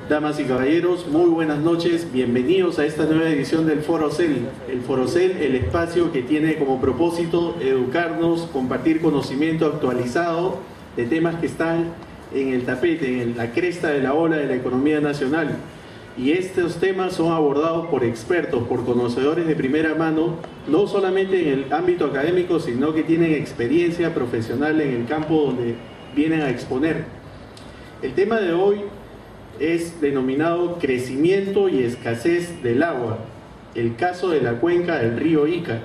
Damas y caballeros, muy buenas noches, bienvenidos a esta nueva edición del Foro CEL. El Foro CEL, el espacio que tiene como propósito educarnos, compartir conocimiento actualizado de temas que están en el tapete, en la cresta de la ola de la economía nacional. Y estos temas son abordados por expertos, por conocedores de primera mano, no solamente en el ámbito académico, sino que tienen experiencia profesional en el campo donde vienen a exponer. El tema de hoy es denominado crecimiento y escasez del agua, el caso de la cuenca del río Ica.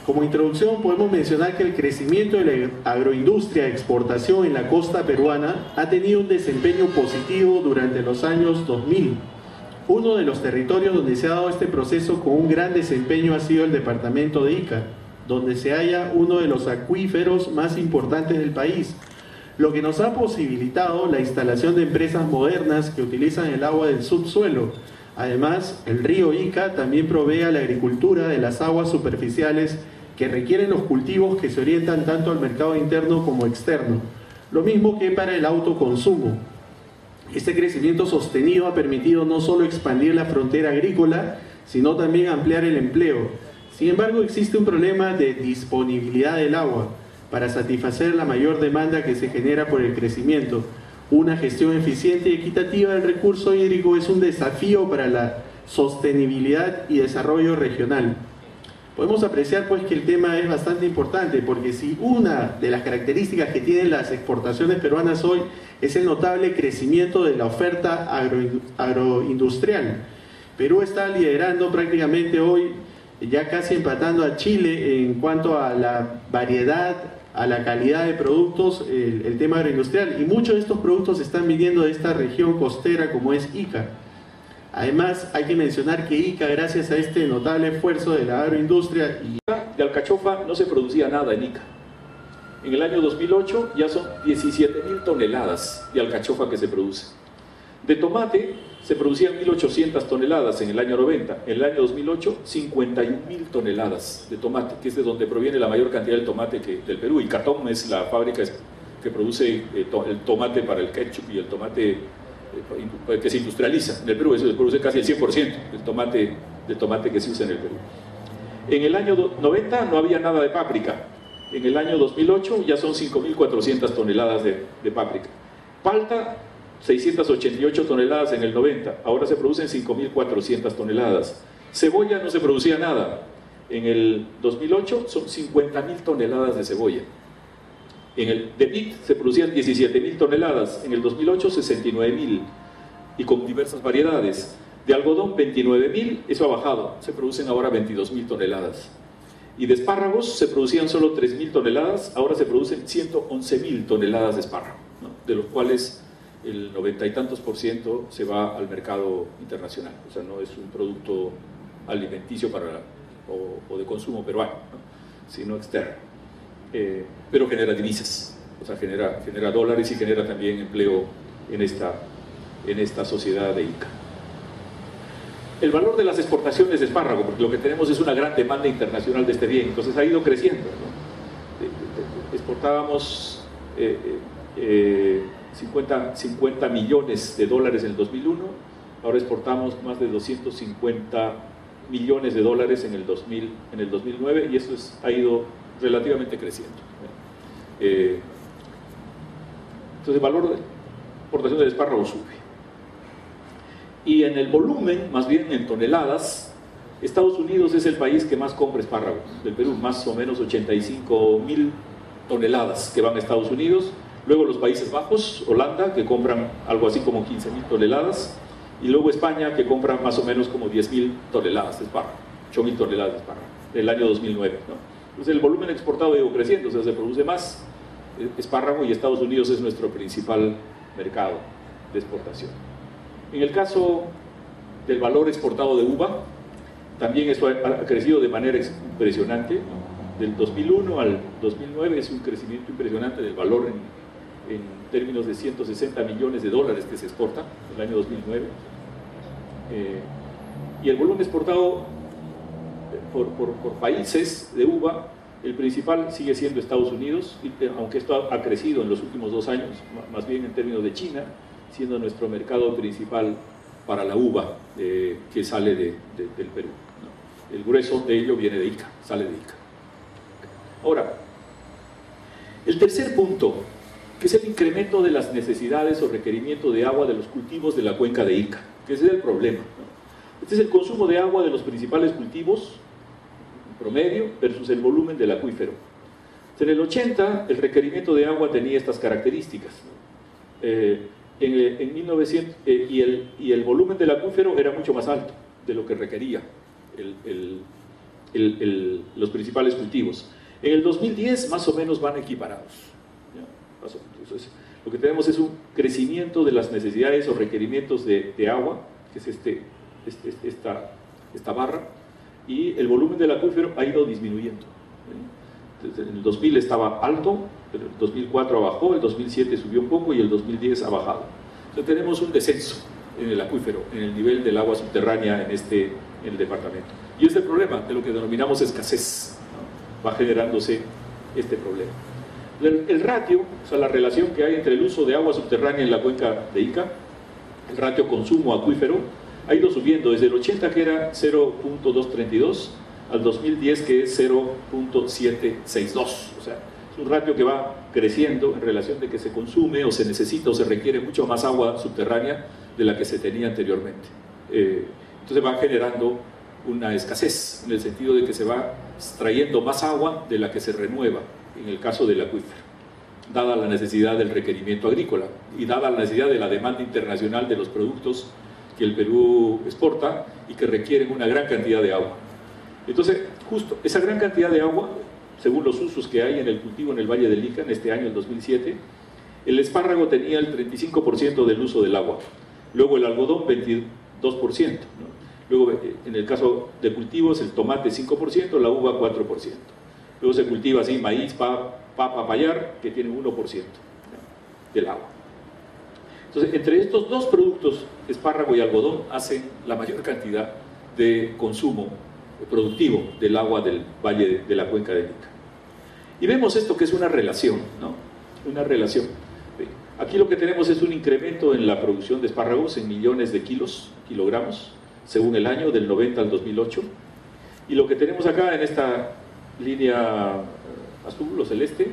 Como introducción podemos mencionar que el crecimiento de la agroindustria de exportación en la costa peruana ha tenido un desempeño positivo durante los años 2000. Uno de los territorios donde se ha dado este proceso con un gran desempeño ha sido el departamento de Ica, donde se halla uno de los acuíferos más importantes del país, lo que nos ha posibilitado la instalación de empresas modernas que utilizan el agua del subsuelo. Además, el río Ica también provee a la agricultura de las aguas superficiales que requieren los cultivos que se orientan tanto al mercado interno como externo, lo mismo que para el autoconsumo. Este crecimiento sostenido ha permitido no solo expandir la frontera agrícola, sino también ampliar el empleo. Sin embargo, existe un problema de disponibilidad del agua para satisfacer la mayor demanda que se genera por el crecimiento. Una gestión eficiente y equitativa del recurso hídrico es un desafío para la sostenibilidad y desarrollo regional. Podemos apreciar pues que el tema es bastante importante, porque si una de las características que tienen las exportaciones peruanas hoy es el notable crecimiento de la oferta agroindustrial. Perú está liderando prácticamente hoy, ya casi empatando a Chile en cuanto a la variedad, a la calidad de productos, el tema agroindustrial, y muchos de estos productos están viniendo de esta región costera como es Ica. Además, hay que mencionar que Ica, gracias a este notable esfuerzo de la agroindustria de alcachofa, no se producía nada en Ica. En el año 2008 ya son 17.000 toneladas de alcachofa que se produce. De tomate se producían 1.800 toneladas en el año 90. En el año 2008, 51.000 toneladas de tomate, que es de donde proviene la mayor cantidad del tomate del Perú. Y Catón es la fábrica que produce el tomate para el ketchup y el tomate que se industrializa en el Perú. Eso se produce casi el 100% del tomate que se usa en el Perú. En el año 90 no había nada de páprica. En el año 2008 ya son 5.400 toneladas de páprica. Palta, 688 toneladas en el 90, ahora se producen 5.400 toneladas. Cebolla no se producía nada. En el 2008 son 50.000 toneladas de cebolla. De vid se producían 17.000 toneladas, en el 2008 69.000, y con diversas variedades. De algodón 29.000, eso ha bajado, se producen ahora 22.000 toneladas. Y de espárragos se producían solo 3.000 toneladas, ahora se producen 111.000 toneladas de espárrago, ¿no? De los cuales el 90 y tantos % se va al mercado internacional, o sea, no es un producto alimenticio o de consumo peruano, ¿no? Sino externo, pero genera divisas, o sea, genera dólares y genera también empleo en esta sociedad de Ica. El valor de las exportaciones de espárrago, porque lo que tenemos es una gran demanda internacional de este bien, entonces ha ido creciendo, ¿no? Exportábamos 50 millones de dólares en el 2001, ahora exportamos más de 250 millones de dólares en el 2009, y eso ha ido relativamente creciendo. Entonces el valor de exportación del espárrago sube. Y en el volumen, más bien en toneladas, Estados Unidos es el país que más compra espárragos del Perú, más o menos 85.000 toneladas que van a Estados Unidos. Luego los Países Bajos, Holanda, que compran algo así como 15.000 toneladas, y luego España, que compra más o menos como 10.000 toneladas de espárrago, 8.000 toneladas de espárrago, del año 2009, ¿no? Entonces el volumen exportado ha ido creciendo, o sea, se produce más espárrago y Estados Unidos es nuestro principal mercado de exportación. En el caso del valor exportado de uva, también esto ha crecido de manera impresionante, ¿no? Del 2001 al 2009 es un crecimiento impresionante del valor en términos de 160 millones de dólares que se exporta en el año 2009. Y el volumen exportado por países de uva, el principal sigue siendo Estados Unidos, aunque esto ha crecido en los últimos 2 años, más bien en términos de China, siendo nuestro mercado principal para la uva que sale del Perú, ¿no? El grueso de ello viene de Ica, sale de Ica. Ahora, el tercer punto, que es el incremento de las necesidades o requerimiento de agua de los cultivos de la cuenca de Ica, que ese es el problema, ¿no? Este es el consumo de agua de los principales cultivos, promedio, versus el volumen del acuífero. En el 80, el requerimiento de agua tenía estas características, ¿no? En 1900, y el volumen del acuífero era mucho más alto de lo que requería los principales cultivos. En el 2010 más o menos van equiparados, ¿ya? Entonces, lo que tenemos es un crecimiento de las necesidades o requerimientos de agua, que es esta barra, y el volumen del acuífero ha ido disminuyendo. En el 2000 estaba alto, pero en el 2004 bajó, el 2007 subió un poco y el 2010 ha bajado. Entonces tenemos un descenso en el acuífero, en el nivel del agua subterránea en el departamento. Y es el problema de lo que denominamos escasez, ¿no? Va generándose este problema. El ratio, o sea, la relación que hay entre el uso de agua subterránea en la cuenca de Ica, el ratio consumo acuífero, ha ido subiendo desde el 80, que era 0.232, al 2010, que es 0.762. O sea, es un ratio que va creciendo en relación de que se consume o se necesita o se requiere mucho más agua subterránea de la que se tenía anteriormente. Entonces va generando una escasez, en el sentido de que se va extrayendo más agua de la que se renueva, en el caso del acuífero, dada la necesidad del requerimiento agrícola y dada la necesidad de la demanda internacional de los productos que el Perú exporta y que requieren una gran cantidad de agua. Entonces, justo esa gran cantidad de agua, según los usos que hay en el cultivo en el Valle del Ica, en este año, el 2007, el espárrago tenía el 35% del uso del agua, luego el algodón 22%, ¿no? Luego, en el caso de cultivos, el tomate 5%, la uva 4%. Luego se cultiva así maíz, papa, payar, que tienen 1%, ¿no? del agua. Entonces, entre estos dos productos, espárrago y algodón, hacen la mayor cantidad de consumo productivo del agua del valle de la cuenca de Ica. Y vemos esto que es una relación, ¿no? Una relación. Aquí lo que tenemos es un incremento en la producción de espárragos en millones de kilogramos, según el año, del 90 al 2008. Y lo que tenemos acá en esta línea azul o celeste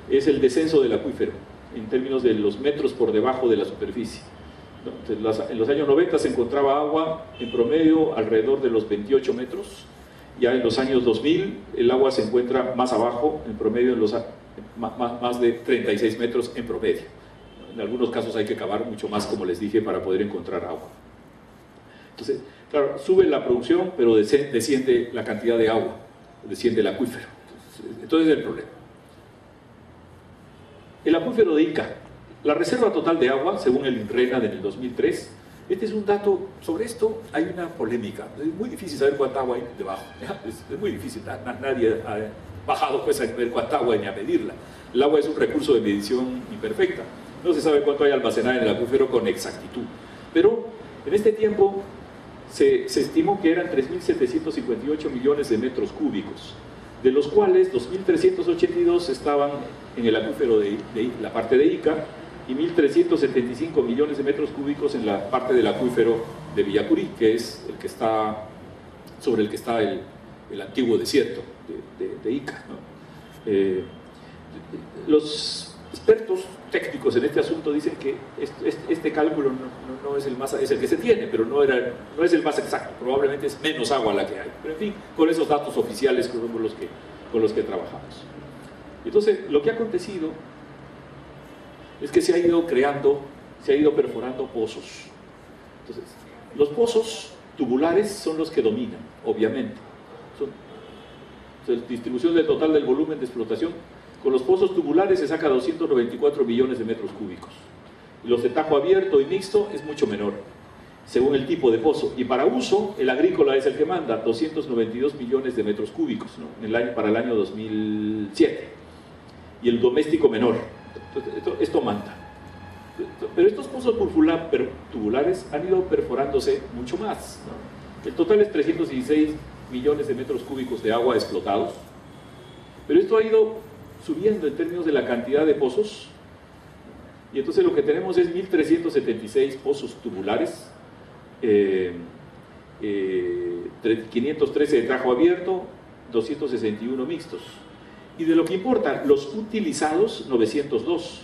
es el descenso del acuífero, en términos de los metros por debajo de la superficie. Entonces, en los años 90 se encontraba agua en promedio alrededor de los 28 metros, ya en los años 2000 el agua se encuentra más abajo, en promedio más de 36 metros en promedio. En algunos casos hay que cavar mucho más, como les dije, para poder encontrar agua. Entonces, claro, sube la producción, pero desciende la cantidad de agua, desciende el acuífero. Entonces es el problema. El acuífero de Ica, la reserva total de agua, según el INRENA en el 2003, este es un dato, sobre esto hay una polémica, es muy difícil saber cuánta agua hay debajo, es muy difícil, nadie ha bajado pues a ver cuánta agua ni a medirla. El agua es un recurso de medición imperfecta, no se sabe cuánto hay almacenado en el acuífero con exactitud, pero en este tiempo se estimó que eran 3.758 millones de metros cúbicos, de los cuales 2.382 estaban en el acuífero de la parte de Ica y 1.375 millones de metros cúbicos en la parte del acuífero de Villacurí, que es el que está sobre el que está el antiguo desierto de Ica, ¿no? Los expertos técnicos en este asunto dicen que este cálculo no es el más, es el que se tiene, pero no es el más exacto, probablemente es menos agua la que hay, pero en fin, con esos datos oficiales con los que trabajamos. Entonces, lo que ha acontecido es que se ha ido perforando pozos. Entonces, los pozos tubulares son los que dominan, obviamente. Distribución del total del volumen de explotación. Con los pozos tubulares se saca 294 millones de metros cúbicos. Los de tajo abierto y mixto es mucho menor, según el tipo de pozo. Y para uso, el agrícola es el que manda, 292 millones de metros cúbicos, ¿no? Para el año 2007. Y el doméstico menor. Esto manda. Pero estos pozos tubulares han ido perforándose mucho más, ¿no? El total es 316 millones de metros cúbicos de agua explotados. Pero esto ha ido subiendo en términos de la cantidad de pozos Y entonces lo que tenemos es 1.376 pozos tubulares, 513 de trajo abierto, 261 mixtos. Y de lo que importa, los utilizados, 902,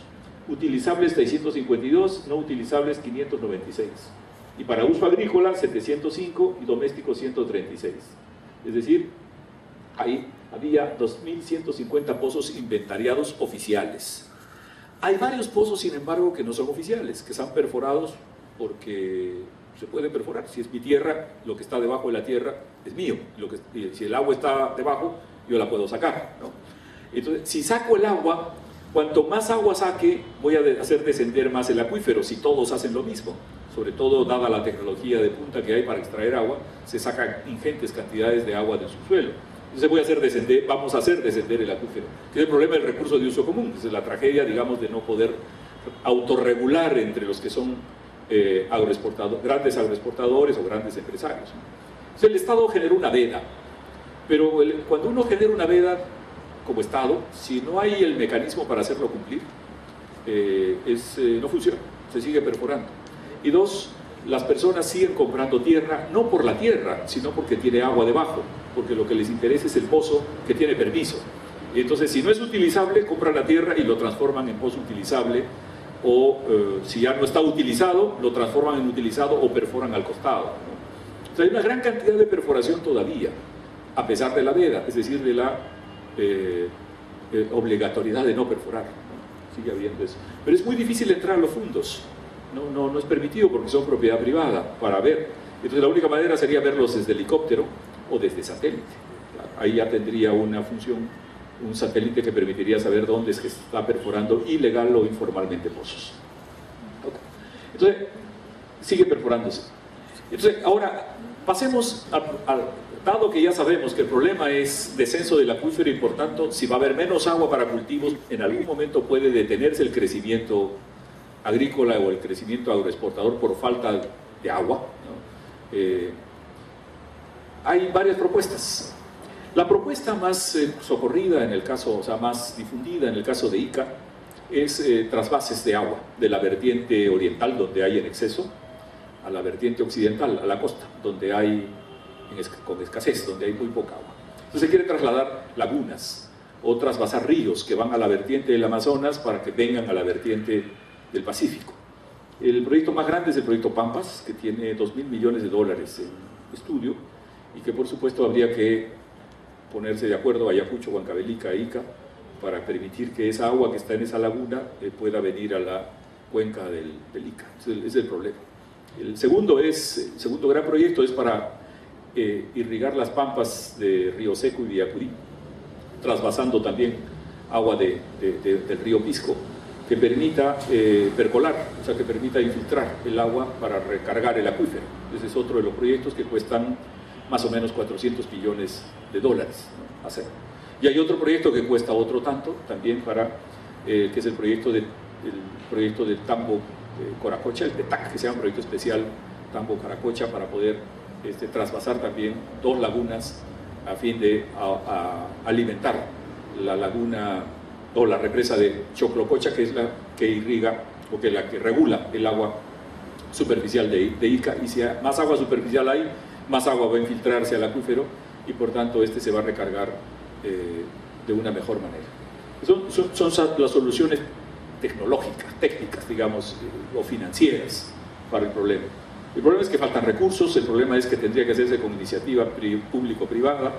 utilizables 652, no utilizables 596. Y para uso agrícola, 705 y doméstico 136. Es decir, ahí había 2.150 pozos inventariados oficiales. Hay varios pozos, sin embargo, que no son oficiales, que están perforados porque se puede perforar. Si es mi tierra, lo que está debajo de la tierra es mío. Si el agua está debajo, yo la puedo sacar, ¿no? Entonces, si saco el agua, cuanto más agua saque, voy a hacer descender más el acuífero, si todos hacen lo mismo. Sobre todo, dada la tecnología de punta que hay para extraer agua, se sacan ingentes cantidades de agua del subsuelo. Entonces vamos a hacer descender el acuífero, que es el problema del recurso de uso común. Esa es la tragedia, digamos, de no poder autorregular entre los que son grandes agroexportadores o grandes empresarios. Entonces el Estado generó una veda, pero cuando uno genera una veda como Estado, si no hay el mecanismo para hacerlo cumplir, no funciona, se sigue perforando. Y dos, las personas siguen comprando tierra, no por la tierra, sino porque tiene agua debajo, porque lo que les interesa es el pozo que tiene permiso. Y entonces, si no es utilizable, compran la tierra y lo transforman en pozo utilizable, o si ya no está utilizado, lo transforman en utilizado o perforan al costado, ¿no? O sea, hay una gran cantidad de perforación todavía, a pesar de la veda, es decir, de la obligatoriedad de no perforar, ¿no? Sigue habiendo eso. Pero es muy difícil entrar a los fondos. No es permitido porque son propiedad privada para ver. Entonces la única manera sería verlos desde helicóptero o desde satélite. Ahí ya tendría una función, un satélite que permitiría saber dónde es que se está perforando ilegal o informalmente pozos. Okay. Entonces, sigue perforándose. Entonces, ahora, pasemos dado que ya sabemos que el problema es descenso del acuífero y por tanto, si va a haber menos agua para cultivos, en algún momento puede detenerse el crecimiento agrícola o el crecimiento agroexportador por falta de agua, ¿no? Hay varias propuestas. La propuesta más socorrida en el caso, o sea, más difundida en el caso de Ica, es trasvases de agua de la vertiente oriental, donde hay en exceso, a la vertiente occidental, a la costa, donde hay con escasez, donde hay muy poca agua. Entonces se quiere trasladar lagunas o trasvasar ríos que van a la vertiente del Amazonas para que vengan a la vertiente del Pacífico. El proyecto más grande es el proyecto Pampas, que tiene $2.000 millones en estudio y que por supuesto habría que ponerse de acuerdo Ayacucho, Huancavelica, Ica, para permitir que esa agua que está en esa laguna pueda venir a la cuenca del Ica. Ese es el problema. El segundo gran proyecto es para irrigar las pampas de Río Seco y Villacurí, trasvasando también agua del río Pisco, que permita percolar, o sea, que permita infiltrar el agua para recargar el acuífero. Ese es otro de los proyectos que cuestan más o menos $400 millones, ¿no? hacer. Y hay otro proyecto que cuesta otro tanto, también que es el proyecto del Tambo Coracocha, el PETAC, que sea un proyecto especial Tambo Caracocha, para poder trasvasar también 2 lagunas a fin de alimentar la laguna o la represa de Choclococha, que es la que irriga o que la que regula el agua superficial de Ica. Y si más agua superficial hay, más agua va a infiltrarse al acuífero y por tanto se va a recargar de una mejor manera. Son las soluciones tecnológicas, técnicas, digamos, o financieras para el problema. El problema es que faltan recursos, el problema es que tendría que hacerse con iniciativa público-privada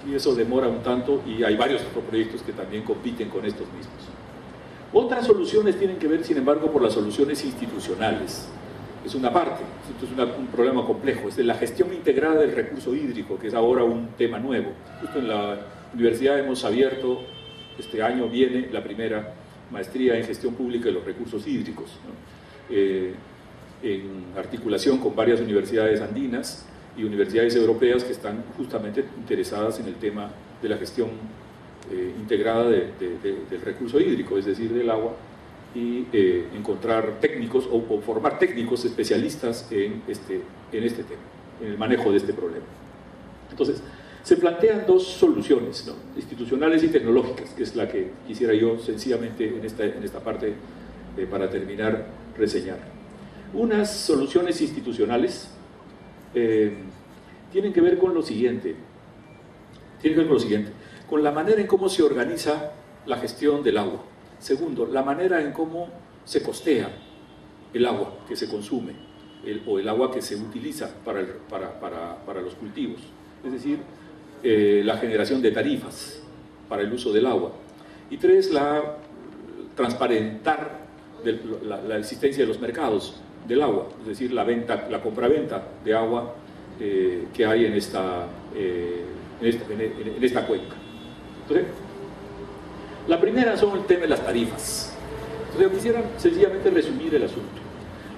y eso demora un tanto, y hay varios otros proyectos que también compiten con estos mismos. Otras soluciones tienen que ver, sin embargo, por las soluciones institucionales. Es una parte, esto es un problema complejo, es de la gestión integrada del recurso hídrico, que es ahora un tema nuevo. Justo en la universidad hemos abierto, este año viene la primera maestría en gestión pública de los recursos hídricos, ¿no? En articulación con varias universidades andinas y universidades europeas que están justamente interesadas en el tema de la gestión integrada del recurso hídrico, es decir, del agua, y encontrar técnicos o formar técnicos especialistas en este tema, en el manejo de este problema. Entonces, se plantean 2 soluciones, ¿no? Institucionales y tecnológicas, que es la que quisiera yo sencillamente en esta parte para terminar, reseñar. Unas soluciones institucionales tienen que ver con lo siguiente. Con la manera en cómo se organiza la gestión del agua. Segundo, la manera en cómo se costea el agua que se consume o el agua que se utiliza para los cultivos. Es decir, la generación de tarifas para el uso del agua. Y tres, transparentar la existencia de los mercados del agua, es decir, la compraventa de agua que hay en esta cuenca. Entonces, la primera son el tema de las tarifas. Entonces, yo quisiera sencillamente resumir el asunto.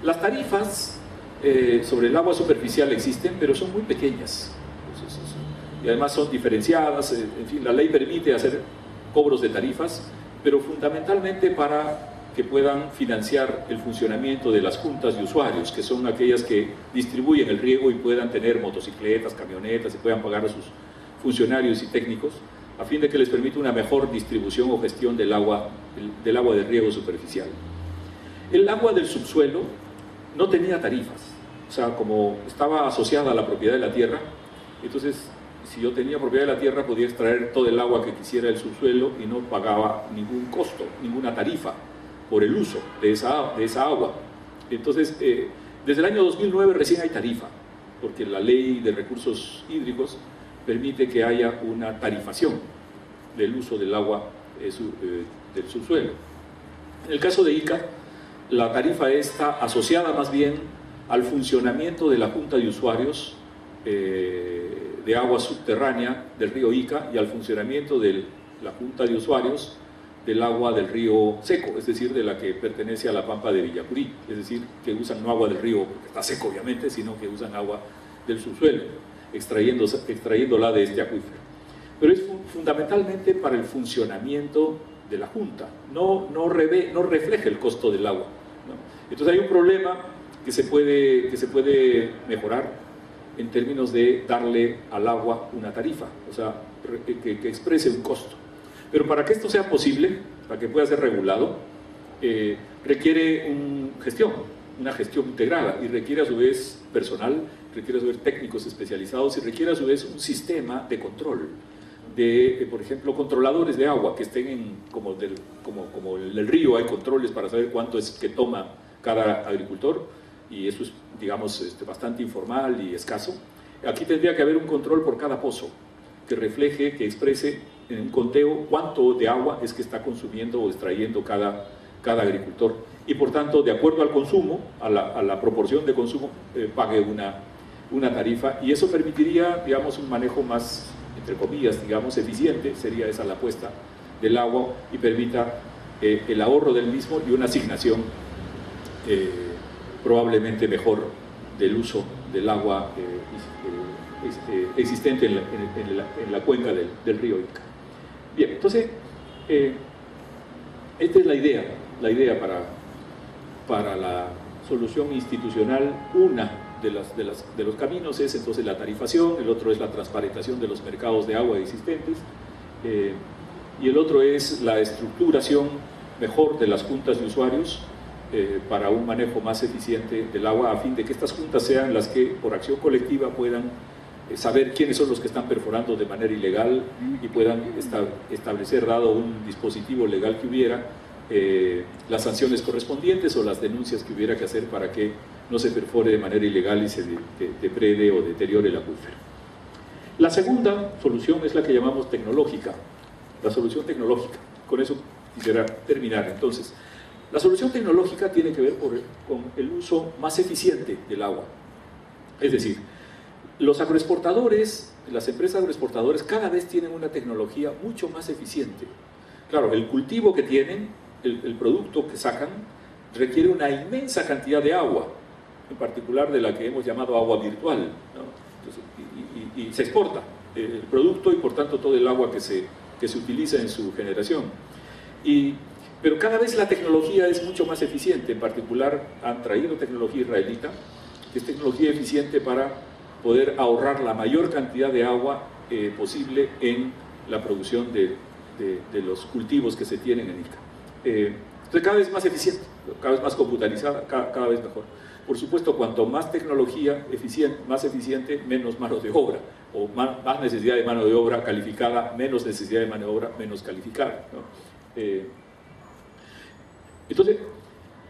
Las tarifas sobre el agua superficial existen, pero son muy pequeñas. Y además son diferenciadas. En fin, la ley permite hacer cobros de tarifas, pero fundamentalmente para que puedan financiar el funcionamiento de las juntas de usuarios, que son aquellas que distribuyen el riego y puedan tener motocicletas, camionetas y puedan pagar a sus funcionarios y técnicos, a fin de que les permita una mejor distribución o gestión del agua de riego superficial. El agua del subsuelo no tenía tarifas, o sea, como estaba asociada a la propiedad de la tierra, entonces si yo tenía propiedad de la tierra podía extraer todo el agua que quisiera del subsuelo y no pagaba ningún costo, ninguna tarifa por el uso de esa agua. Entonces, desde el año 2009 recién hay tarifa, porque la ley de recursos hídricos permite que haya una tarifación del uso del agua del subsuelo. En el caso de Ica, la tarifa está asociada más bien al funcionamiento de la Junta de Usuarios de agua subterránea del río Ica y al funcionamiento de la Junta de Usuarios del agua del río seco, es decir, de la que pertenece a la pampa de Villacurí, es decir, que usan no agua del río, porque está seco obviamente, sino que usan agua del subsuelo, extrayéndola de este acuífero. Pero es fundamentalmente para el funcionamiento de la Junta, no refleja el costo del agua, ¿no? Entonces hay un problema que se puede mejorar en términos de darle al agua una tarifa, o sea, que exprese un costo. Pero para que esto sea posible, para que pueda ser regulado, requiere una gestión integrada y requiere a su vez personal, requiere a su vez técnicos especializados y requiere a su vez un sistema de control de, por ejemplo, controladores de agua que estén como en el río hay controles para saber cuánto es que toma cada agricultor y eso es, digamos, bastante informal y escaso. Aquí tendría que haber un control por cada pozo que refleje, que exprese en un conteo cuánto de agua es que está consumiendo o extrayendo cada agricultor y por tanto, de acuerdo al consumo, a la proporción de consumo, pague una tarifa y eso permitiría, digamos, un manejo más, entre comillas, digamos, eficiente, sería esa la apuesta del agua y permita el ahorro del mismo y una asignación probablemente mejor del uso del agua existente en la cuenca del río Ica. Bien, entonces, esta es la idea para la solución institucional. Una de los caminos es entonces la tarifación, el otro es la transparentación de los mercados de agua existentes, y el otro es la estructuración mejor de las juntas de usuarios para un manejo más eficiente del agua, a fin de que estas juntas sean las que, por acción colectiva, puedan saber quiénes son los que están perforando de manera ilegal y puedan establecer, dado un dispositivo legal que hubiera, las sanciones correspondientes o las denuncias que hubiera que hacer para que no se perfore de manera ilegal y se deprede o deteriore el acuífero. La segunda solución es la que llamamos tecnológica, la solución tecnológica. Con eso quisiera terminar. Entonces, la solución tecnológica tiene que ver con el uso más eficiente del agua. Es decir, los agroexportadores, las empresas agroexportadoras cada vez tienen una tecnología mucho más eficiente. Claro, el cultivo que tienen, el producto que sacan, requiere una inmensa cantidad de agua, en particular de la que hemos llamado agua virtual, ¿no? Entonces, y se exporta el producto y por tanto todo el agua que se utiliza en su generación. Pero cada vez la tecnología es mucho más eficiente, en particular han traído tecnología israelita, que es tecnología eficiente para poder ahorrar la mayor cantidad de agua posible en la producción de los cultivos que se tienen en Ica. Entonces cada vez más eficiente, cada vez más computarizada, cada vez mejor. Por supuesto, cuanto más tecnología más eficiente, menos mano de obra, o más necesidad de mano de obra calificada, menos necesidad de mano de obra menos calificada, ¿no? Entonces,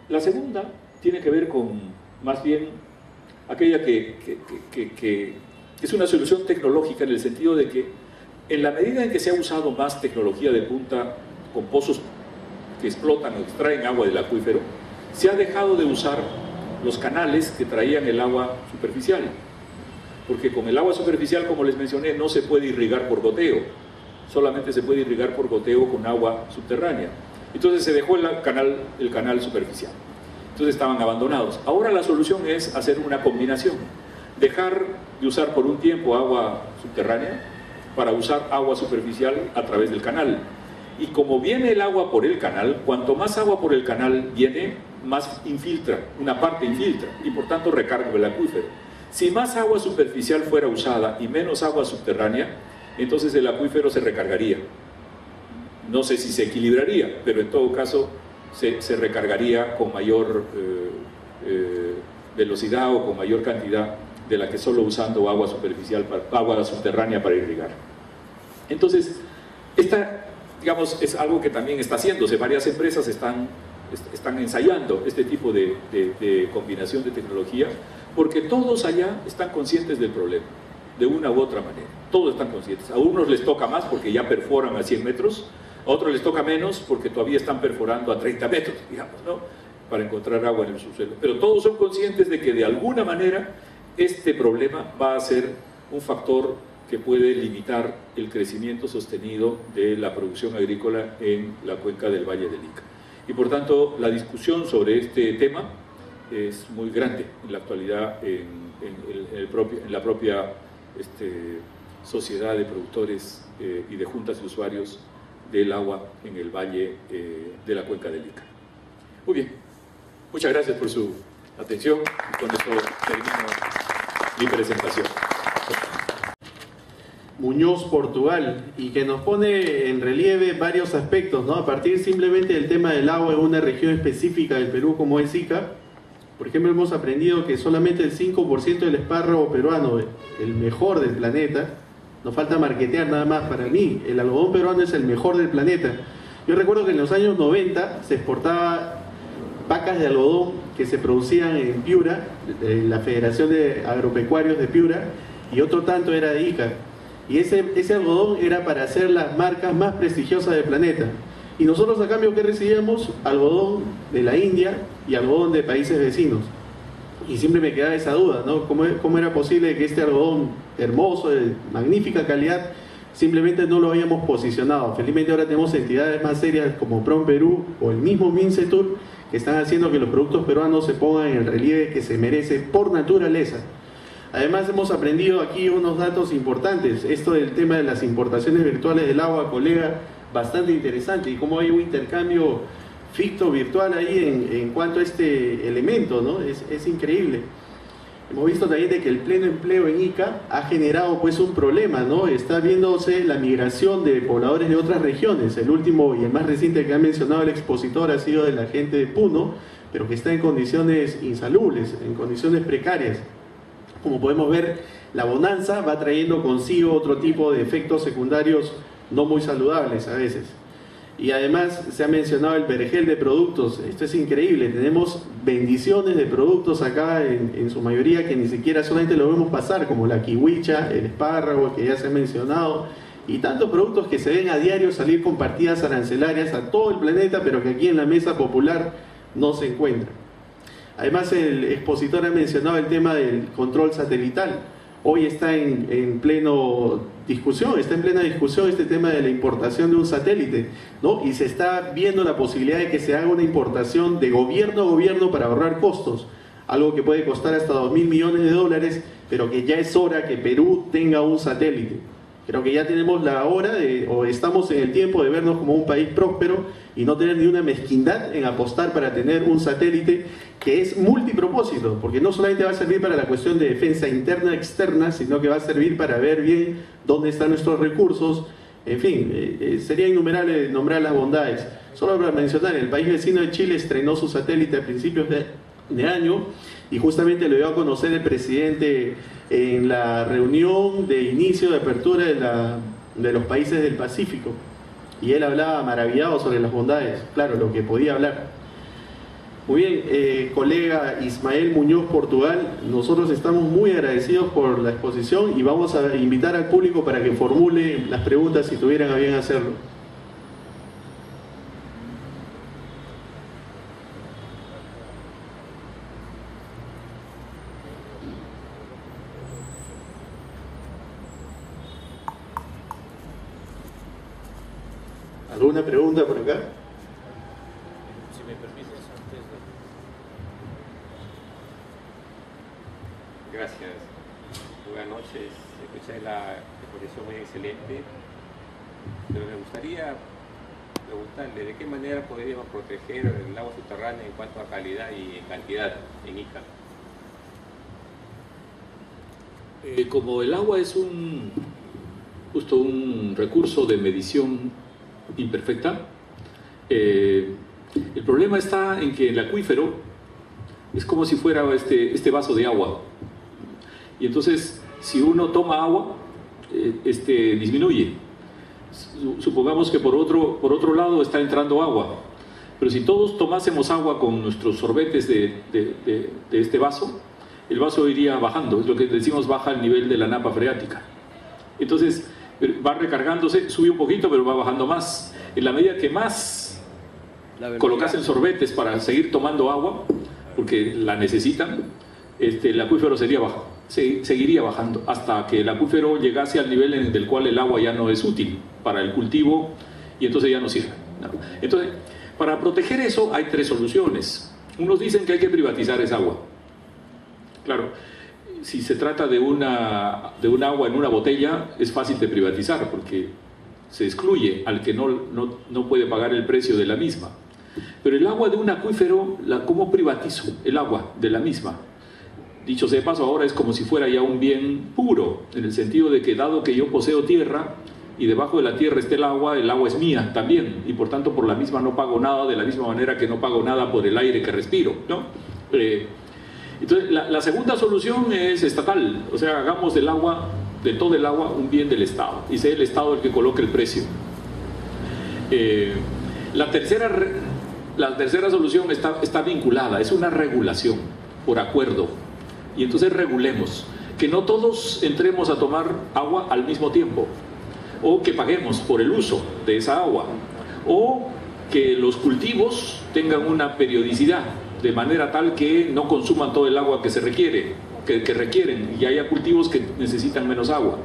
la segunda tiene que ver con, más bien, aquella que es una solución tecnológica en el sentido de que, en la medida en que se ha usado más tecnología de punta con pozos que explotan o extraen agua del acuífero, se ha dejado de usar los canales que traían el agua superficial, porque con el agua superficial, como les mencioné, no se puede irrigar por goteo, solamente se puede irrigar por goteo con agua subterránea. Entonces se dejó el canal superficial, entonces estaban abandonados. Ahora la solución es hacer una combinación, dejar de usar por un tiempo agua subterránea para usar agua superficial a través del canal. Y como viene el agua por el canal, cuanto más agua por el canal viene, más infiltra, una parte infiltra, y por tanto recarga el acuífero. Si más agua superficial fuera usada y menos agua subterránea, entonces el acuífero se recargaría. No sé si se equilibraría, pero en todo caso se recargaría con mayor velocidad o con mayor cantidad de la que solo usando agua superficial, agua subterránea para irrigar. Entonces, esta, digamos, es algo que también está haciéndose. Varias empresas están ensayando este tipo de combinación de tecnología, porque todos allá están conscientes del problema, de una u otra manera. Todos están conscientes. A unos les toca más porque ya perforan a 100 metros, a otros les toca menos porque todavía están perforando a 30 metros, digamos, ¿no?, para encontrar agua en el subsuelo. Pero todos son conscientes de que de alguna manera este problema va a ser un factor que puede limitar el crecimiento sostenido de la producción agrícola en la cuenca del Valle del Ica. Y por tanto, la discusión sobre este tema es muy grande en la actualidad en la propia sociedad de productores y de juntas de usuarios del agua en el valle de la cuenca del Ica. Muy bien, muchas gracias por su atención y con esto termino mi presentación. Muñoz, Portugal, y que nos pone en relieve varios aspectos, ¿no? A partir simplemente del tema del agua en una región específica del Perú como es Ica. Por ejemplo, hemos aprendido que solamente el 5% del espárrago peruano, el mejor del planeta, nos falta marketear nada más. Para mí, el algodón peruano es el mejor del planeta. Yo recuerdo que en los años 90 se exportaba vacas de algodón que se producían en Piura, la Federación de Agropecuarios de Piura, y otro tanto era de Ica. Y ese algodón era para hacer las marcas más prestigiosas del planeta. Y nosotros, a cambio, ¿qué recibíamos? Algodón de la India y algodón de países vecinos. Y siempre me quedaba esa duda, ¿no? ¿Cómo era posible que este algodón hermoso, de magnífica calidad, simplemente no lo habíamos posicionado? Felizmente ahora tenemos entidades más serias como PROM Perú o el mismo MINCETUR, que están haciendo que los productos peruanos se pongan en el relieve que se merece por naturaleza. Además, hemos aprendido aquí unos datos importantes. Esto del tema de las importaciones virtuales del agua, colega, bastante interesante, y cómo hay un intercambio ficto virtual ahí en cuanto a este elemento, ¿no? Es increíble. Hemos visto también de que el pleno empleo en Ica ha generado pues un problema, ¿no? Está viéndose la migración de pobladores de otras regiones. El último y el más reciente que ha mencionado el expositor ha sido de la gente de Puno, pero que está en condiciones insalubres, en condiciones precarias. Como podemos ver, la bonanza va trayendo consigo otro tipo de efectos secundarios no muy saludables a veces. Y además se ha mencionado el vergel de productos. Esto es increíble, tenemos bendiciones de productos acá en su mayoría que ni siquiera solamente lo vemos pasar, como la kiwicha, el espárrago que ya se ha mencionado, y tantos productos que se ven a diario salir con partidas arancelarias a todo el planeta, pero que aquí en la mesa popular no se encuentran. Además, el expositor ha mencionado el tema del control satelital. Hoy está en plena discusión este tema de la importación de un satélite, ¿no? Y se está viendo la posibilidad de que se haga una importación de gobierno a gobierno para ahorrar costos, algo que puede costar hasta $2.000 millones, pero que ya es hora que Perú tenga un satélite. Creo que ya tenemos la hora o estamos en el tiempo de vernos como un país próspero y no tener ni una mezquindad en apostar para tener un satélite que es multipropósito, porque no solamente va a servir para la cuestión de defensa interna y externa, sino que va a servir para ver bien dónde están nuestros recursos, En fin, sería innumerable nombrar las bondades. Solo para mencionar, el país vecino de Chile estrenó su satélite a principios de año y justamente lo dio a conocer el presidente en la reunión de inicio de apertura de los países del Pacífico. Y él hablaba maravillado sobre las bondades, claro, lo que podía hablar. Muy bien, colega Ismael Muñoz Portugal, nosotros estamos muy agradecidos por la exposición y vamos a invitar al público para que formule las preguntas si tuvieran a bien hacerlo. ¿Alguna pregunta por acá? Si me permites, antes de... Gracias. Buenas noches. Escuché la exposición muy excelente, pero me gustaría preguntarle de qué manera podríamos proteger el agua subterránea en cuanto a calidad y en cantidad en Ica. Como el agua es justo un recurso de medición imperfecta, el problema está en que el acuífero es como si fuera este vaso de agua, y entonces si uno toma agua, disminuye. Supongamos que por otro lado está entrando agua, pero si todos tomásemos agua con nuestros sorbetes de este vaso, el vaso iría bajando, es lo que decimos, baja el nivel de la napa freática. Entonces va recargándose, sube un poquito, pero va bajando más. En la medida que más colocasen sorbetes para seguir tomando agua, porque la necesitan, el acuífero seguiría bajando hasta que el acuífero llegase al nivel en el cual el agua ya no es útil para el cultivo y entonces ya no sirve. Entonces, para proteger eso hay tres soluciones. Unos dicen que hay que privatizar esa agua. Claro, si se trata de un agua en una botella, es fácil de privatizar porque se excluye al que no puede pagar el precio de la misma. Pero el agua de un acuífero, ¿cómo privatizo el agua de la misma? Dicho sea de paso, ahora es como si fuera ya un bien puro, en el sentido de que dado que yo poseo tierra y debajo de la tierra está el agua es mía también, y por tanto por la misma no pago nada, de la misma manera que no pago nada por el aire que respiro, ¿no? Entonces, la segunda solución es estatal, o sea, hagamos de todo el agua, un bien del Estado, y sea el Estado el que coloque el precio. La tercera solución está vinculada, es una regulación por acuerdo, y entonces regulemos que no todos entremos a tomar agua al mismo tiempo, o que paguemos por el uso de esa agua, o que los cultivos tengan una periodicidad, de manera tal que no consuman todo el agua que se requiere, que requieren, y haya cultivos que necesitan menos agua.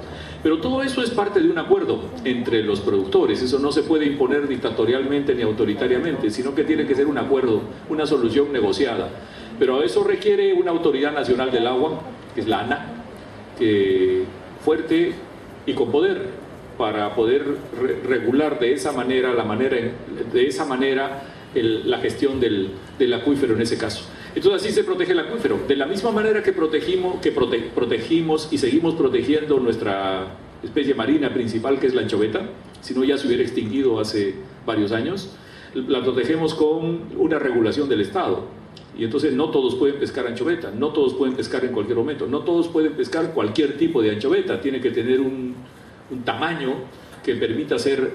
Pero todo eso es parte de un acuerdo entre los productores, eso no se puede imponer dictatorialmente ni autoritariamente, sino que tiene que ser un acuerdo, una solución negociada. Pero eso requiere una autoridad nacional del agua, que es la ANA, fuerte y con poder, para poder regular de esa manera la gestión del acuífero en ese caso. Entonces así se protege el acuífero, de la misma manera que protegimos y seguimos protegiendo nuestra especie marina principal, que es la anchoveta, si no ya se hubiera extinguido hace varios años. La protegemos con una regulación del Estado, y entonces no todos pueden pescar anchoveta, no todos pueden pescar en cualquier momento, no todos pueden pescar cualquier tipo de anchoveta, tiene que tener un tamaño que permita ser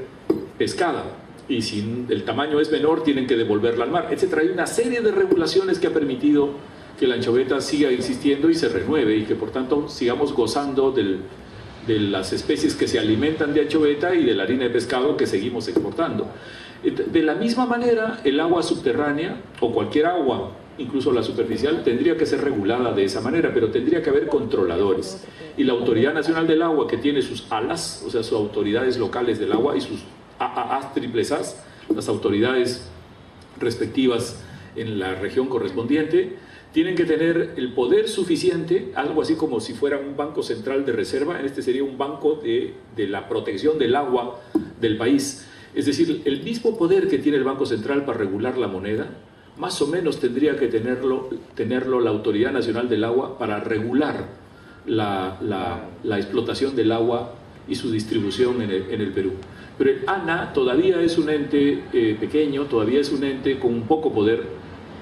pescada, y si el tamaño es menor tienen que devolverla al mar, etc. Hay una serie de regulaciones que ha permitido que la anchoveta siga existiendo y se renueve, y que por tanto sigamos gozando de las especies que se alimentan de anchoveta y de la harina de pescado que seguimos exportando. De la misma manera, el agua subterránea o cualquier agua, incluso la superficial, tendría que ser regulada de esa manera, pero tendría que haber controladores. Y la Autoridad Nacional del Agua, que tiene sus ALAS, o sea, sus autoridades locales del agua, y sus AAAs, triples As, las autoridades respectivas en la región correspondiente, tienen que tener el poder suficiente, algo así como si fuera un banco central de reserva, en este sería un banco de la protección del agua del país. Es decir, el mismo poder que tiene el Banco Central para regular la moneda, más o menos tendría que tenerlo la Autoridad Nacional del Agua para regular la explotación del agua y su distribución en el Perú. Pero el ANA todavía es un ente pequeño, todavía es un ente con poco poder,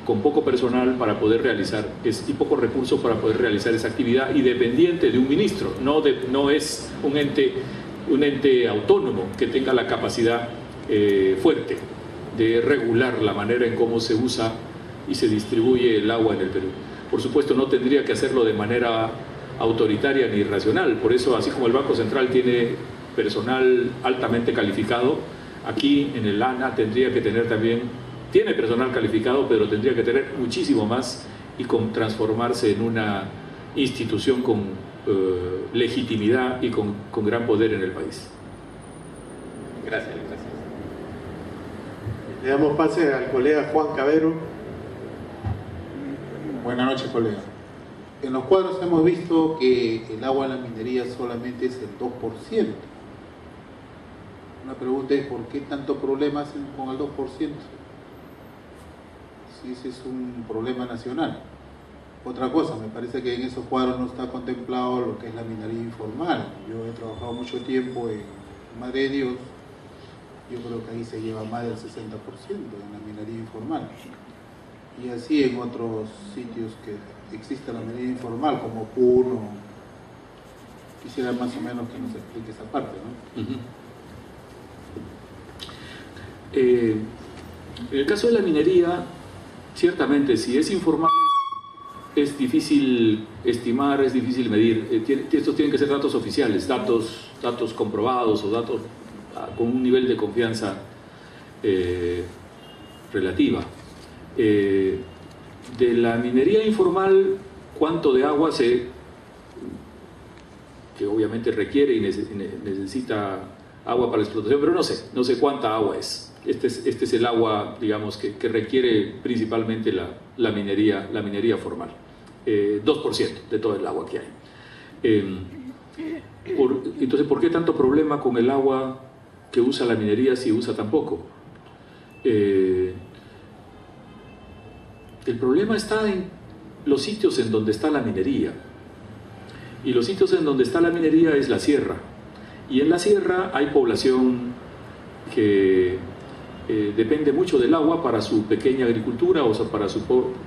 con poco personal para poder realizar, y pocos recursos para poder realizar esa actividad, y dependiente de un ministro, no es un ente autónomo que tenga la capacidad fuerte de regular la manera en cómo se usa y se distribuye el agua en el Perú. Por supuesto, no tendría que hacerlo de manera autoritaria ni irracional. Por eso, así como el Banco Central tiene personal altamente calificado, aquí en el ANA tendría que tener también, tiene personal calificado, pero tendría que tener muchísimo más y transformarse en una institución con legitimidad y con gran poder en el país. Gracias. Le damos pase al colega Juan Cabero. Buenas noches, colega. En los cuadros hemos visto que el agua en la minería solamente es el 2%. Una pregunta es, ¿por qué tanto problema hacen con el 2%? Si ese es un problema nacional. Otra cosa, me parece que en esos cuadros no está contemplado lo que es la minería informal. Yo he trabajado mucho tiempo en Madre de Dios. Yo creo que ahí se lleva más del 60% en la minería informal. Y así en otros sitios que existe la minería informal, como Puno. Quisiera más o menos que nos explique esa parte, ¿no? En el caso de la minería, ciertamente, si es informal, es difícil estimar, es difícil medir. Estos tienen que ser datos oficiales, datos comprobados o datos con un nivel de confianza relativa. De la minería informal, cuánto de agua que obviamente requiere y necesita agua para la explotación, pero no sé cuánta agua es. Este es el agua, digamos, que requiere principalmente la minería formal. 2% de todo el agua que hay. Entonces, ¿por qué tanto problema con el agua que usa la minería si usa tan poco? El problema está en los sitios en donde está la minería. Y los sitios en donde está la minería es la sierra. Y en la sierra hay población que depende mucho del agua para su pequeña agricultura, o sea, para su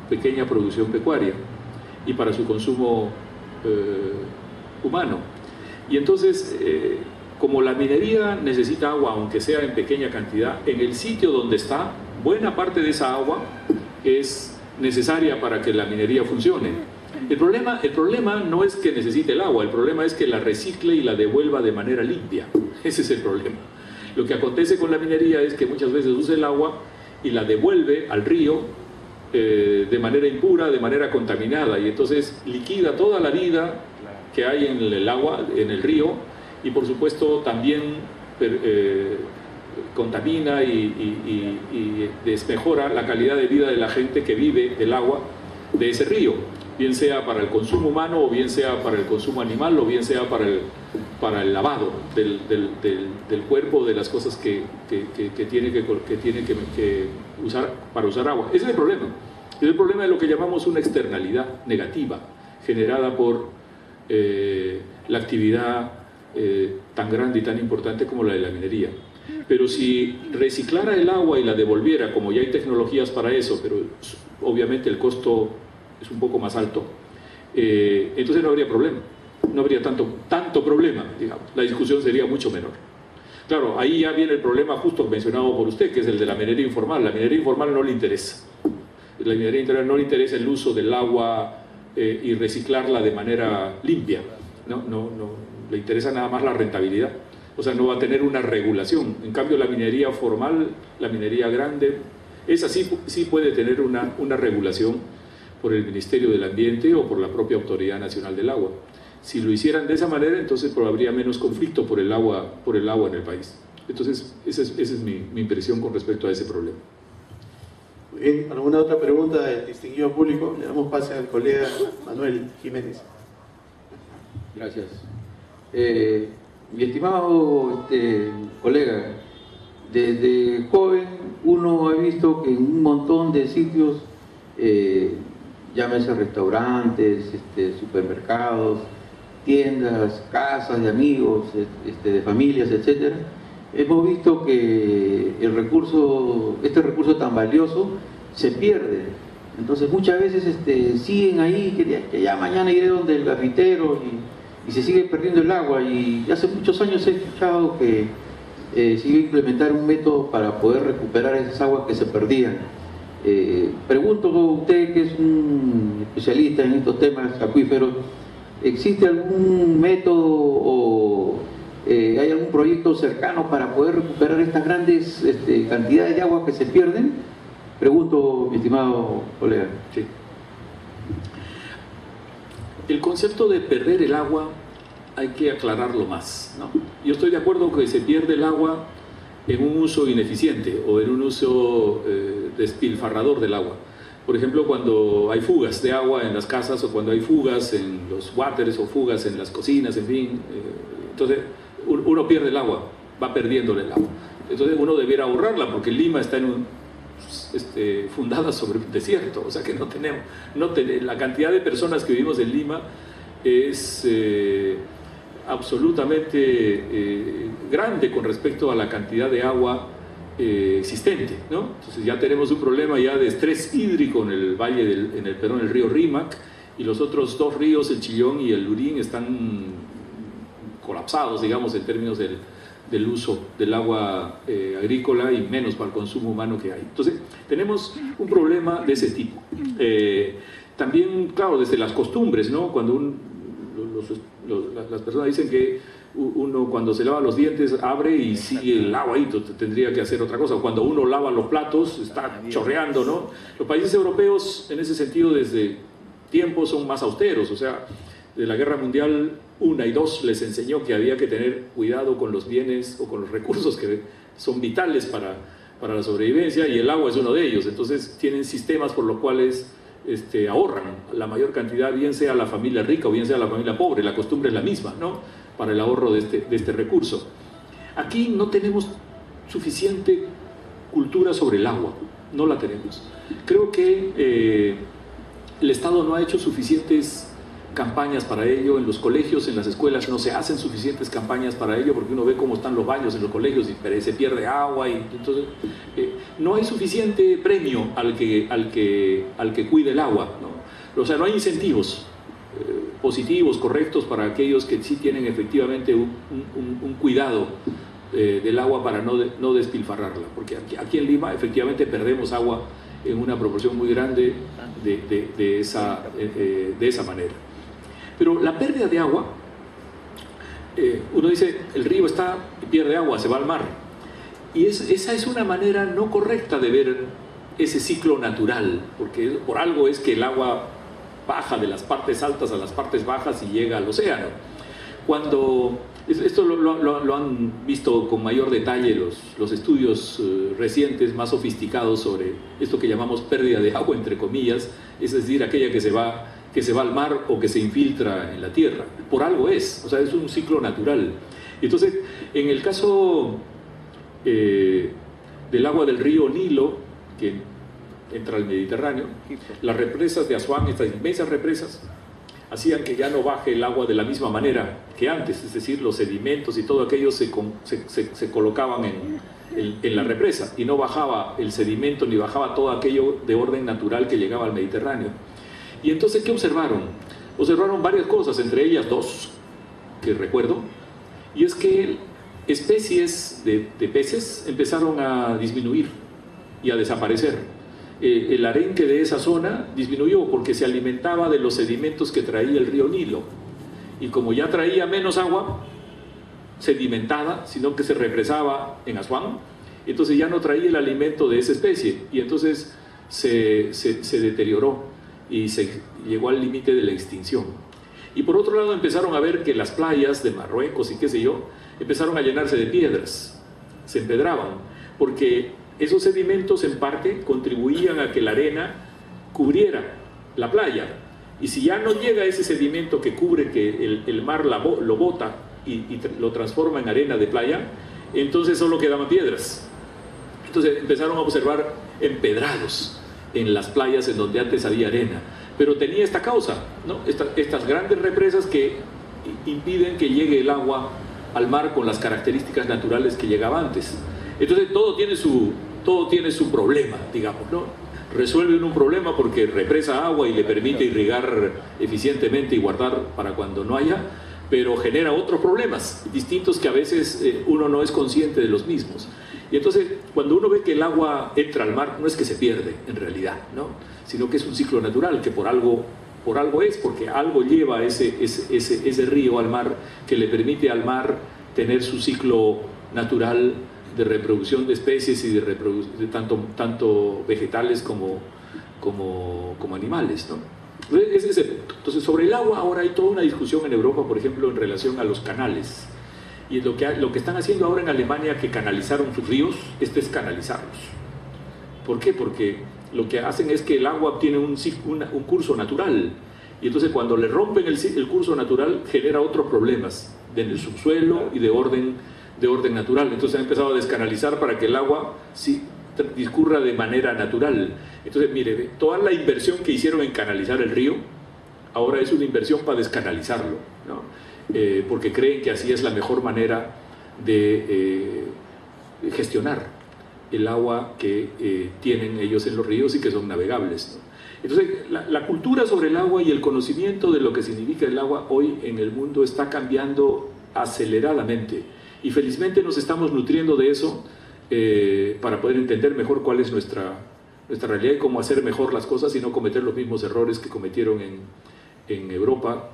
pequeña producción pecuaria y para su consumo humano. Y entonces, como la minería necesita agua, aunque sea en pequeña cantidad, en el sitio donde está, buena parte de esa agua es necesaria para que la minería funcione. El problema no es que necesite el agua, el problema es que la recicle y la devuelva de manera limpia. Ese es el problema. Lo que acontece con la minería es que muchas veces usa el agua y la devuelve al río de manera impura, de manera contaminada, y entonces liquida toda la vida que hay en el agua, en el río, y por supuesto también contamina y desmejora la calidad de vida de la gente que vive del agua de ese río, bien sea para el consumo humano, o bien sea para el consumo animal, o bien sea para el lavado del cuerpo, de las cosas que tiene que usar para usar agua. Ese es el problema. Es el problema de lo que llamamos una externalidad negativa generada por la actividad tan grande y tan importante como la de la minería. Pero si reciclara el agua y la devolviera, como ya hay tecnologías para eso, pero obviamente el costo es un poco más alto, entonces no habría problema, no habría tanto problema, digamos. La discusión sería mucho menor. Claro, ahí ya viene el problema justo mencionado por usted, que es el de la minería informal. La minería informal no le interesa. La minería informal no le interesa el uso del agua y reciclarla de manera limpia. No le interesa nada más la rentabilidad. O sea, no va a tener una regulación. En cambio, la minería formal, la minería grande, esa sí puede tener una regulación por el Ministerio del Ambiente o por la propia Autoridad Nacional del Agua. Si lo hicieran de esa manera, entonces habría menos conflicto por el agua en el país. Entonces, esa es mi impresión con respecto a ese problema. Muy bien, ¿alguna otra pregunta del distinguido público? Le damos pase al colega Manuel Jiménez. Gracias. Mi estimado colega, desde joven uno ha visto que en un montón de sitios, llámese restaurantes, supermercados, tiendas, casas de amigos, de familias, etcétera, hemos visto que este recurso tan valioso se pierde. Entonces muchas veces siguen ahí, que ya mañana iré donde el grafitero y se sigue perdiendo el agua. Y hace muchos años he escuchado que se iba a implementar un método para poder recuperar esas aguas que se perdían. Pregunto a usted, que es un especialista en estos temas acuíferos, ¿existe algún método o hay algún proyecto cercano para poder recuperar estas grandes cantidades de agua que se pierden? Pregunto, mi estimado colega. Sí. El concepto de perder el agua hay que aclararlo más, ¿no? Yo estoy de acuerdo que se pierde el agua en un uso ineficiente o en un uso despilfarrador del agua. Por ejemplo, cuando hay fugas de agua en las casas o cuando hay fugas en los waters o fugas en las cocinas, en fin. Entonces, uno pierde el agua, va perdiéndole el agua. Entonces, uno debiera ahorrarla porque Lima está fundada sobre un desierto, o sea que la cantidad de personas que vivimos en Lima es absolutamente grande con respecto a la cantidad de agua existente, ¿no? Entonces ya tenemos un problema ya de estrés hídrico en el valle en el río Rímac, y los otros dos ríos, el Chillón y el Lurín, están colapsados, digamos, en términos del uso del agua agrícola y menos para el consumo humano que hay. Entonces tenemos un problema de ese tipo. También, claro, desde las costumbres, ¿no? Cuando las personas dicen que uno cuando se lava los dientes abre y sigue el agua ahí, tendría que hacer otra cosa. Cuando uno lava los platos está chorreando, ¿no? Los países europeos en ese sentido desde tiempos son más austeros, o sea, de la Guerra Mundial I y II les enseñó que había que tener cuidado con los bienes o con los recursos que son vitales para la sobrevivencia, y el agua es uno de ellos. Entonces tienen sistemas por los cuales ahorran la mayor cantidad, bien sea la familia rica o bien sea la familia pobre. La costumbre es la misma, ¿no?, para el ahorro de este recurso. Aquí no tenemos suficiente cultura sobre el agua, no la tenemos. Creo que el Estado no ha hecho suficientes campañas para ello. En los colegios, en las escuelas no se hacen suficientes campañas para ello, porque uno ve cómo están los baños en los colegios y se pierde agua, y entonces no hay suficiente premio al que cuide el agua, ¿no? O sea, no hay incentivos positivos, correctos, para aquellos que sí tienen efectivamente un cuidado del agua para no despilfarrarla, porque aquí en Lima efectivamente perdemos agua en una proporción muy grande de esa manera. Pero la pérdida de agua, uno dice, el río está y pierde agua, se va al mar. Y esa es una manera no correcta de ver ese ciclo natural, porque por algo es que el agua baja de las partes altas a las partes bajas y llega al océano. Esto lo han visto con mayor detalle los estudios recientes, más sofisticados, sobre esto que llamamos pérdida de agua, entre comillas, es decir, aquella que se va al mar o que se infiltra en la tierra. Por algo es, o sea, es un ciclo natural. Entonces, en el caso del agua del río Nilo, que entra al Mediterráneo, las represas de Asuán, estas inmensas represas, hacían que ya no baje el agua de la misma manera que antes, es decir, los sedimentos y todo aquello se colocaban en la represa, y no bajaba el sedimento ni bajaba todo aquello de orden natural que llegaba al Mediterráneo. Y entonces, ¿qué observaron? Observaron varias cosas, entre ellas dos que recuerdo, y es que especies de peces empezaron a disminuir y a desaparecer. El arenque de esa zona disminuyó porque se alimentaba de los sedimentos que traía el río Nilo, y como ya traía menos agua sedimentada, sino que se represaba en Asuán, entonces ya no traía el alimento de esa especie, y entonces se deterioró y se llegó al límite de la extinción. Y por otro lado empezaron a ver que las playas de Marruecos y qué sé yo empezaron a llenarse de piedras, se empedraban, porque esos sedimentos en parte contribuían a que la arena cubriera la playa, y si ya no llega ese sedimento que cubre, que el mar lo bota y lo transforma en arena de playa, entonces solo quedaban piedras. Entonces empezaron a observar empedrados en las playas en donde antes había arena, pero tenía esta causa, ¿no? Estas grandes represas que impiden que llegue el agua al mar con las características naturales que llegaba antes. Entonces todo tiene su problema, digamos, ¿no? Resuelve un problema porque represa agua y le permite irrigar eficientemente y guardar para cuando no haya, pero genera otros problemas distintos que a veces uno no es consciente de los mismos. Y entonces, cuando uno ve que el agua entra al mar, no es que se pierde en realidad, ¿no? Sino que es un ciclo natural, que por algo es, porque algo lleva ese río al mar, que le permite al mar tener su ciclo natural de reproducción de especies y de tanto vegetales como animales, ¿no? Entonces, ese es el punto. Entonces, sobre el agua ahora hay toda una discusión en Europa, por ejemplo, en relación a los canales. Y lo que están haciendo ahora en Alemania, que canalizaron sus ríos, es canalizarlos. ¿Por qué? Porque lo que hacen es que el agua tiene un curso natural. Y entonces cuando le rompen el curso natural, genera otros problemas en el subsuelo y de orden natural. Entonces han empezado a descanalizar para que el agua sí discurra de manera natural. Entonces, mire, toda la inversión que hicieron en canalizar el río, ahora es una inversión para descanalizarlo, ¿no? Porque creen que así es la mejor manera de gestionar el agua que tienen ellos en los ríos y que son navegables, ¿no? Entonces, la cultura sobre el agua y el conocimiento de lo que significa el agua hoy en el mundo está cambiando aceleradamente. Y felizmente nos estamos nutriendo de eso para poder entender mejor cuál es nuestra realidad y cómo hacer mejor las cosas y no cometer los mismos errores que cometieron en Europa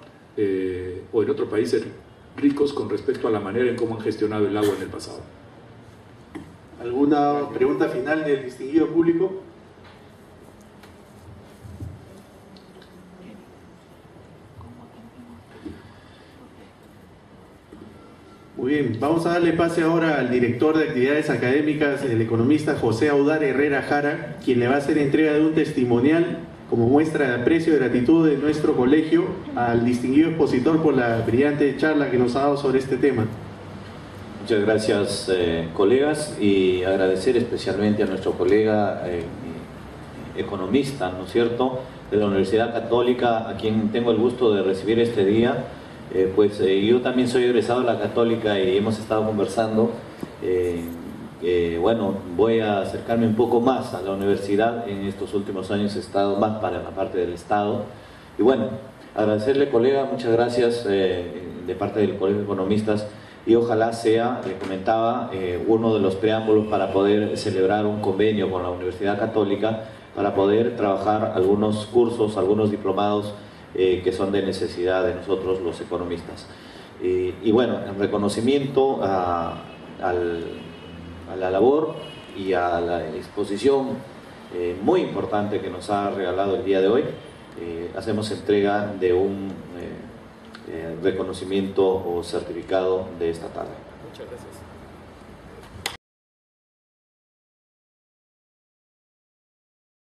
o en otros países ricos con respecto a la manera en cómo han gestionado el agua en el pasado. ¿Alguna pregunta final del distinguido público? Muy bien, vamos a darle pase ahora al director de actividades académicas, el economista José Audar Herrera Jara, quien le va a hacer entrega de un testimonial como muestra de aprecio y gratitud de nuestro colegio al distinguido expositor por la brillante charla que nos ha dado sobre este tema. Muchas gracias, colegas, y agradecer especialmente a nuestro colega economista, ¿no es cierto?, de la Universidad Católica, a quien tengo el gusto de recibir este día. Yo también soy egresado de la Católica y hemos estado conversando. Bueno, voy a acercarme un poco más a la universidad. En estos últimos años he estado más para la parte del Estado. Y bueno, agradecerle, colega, muchas gracias de parte del Colegio de Economistas, y ojalá sea, le comentaba, uno de los preámbulos para poder celebrar un convenio con la Universidad Católica para poder trabajar algunos cursos, algunos diplomados que son de necesidad de nosotros los economistas. Y bueno, en reconocimiento a la labor y a la exposición muy importante que nos ha regalado el día de hoy, hacemos entrega de un reconocimiento o certificado de esta tarde. Muchas gracias.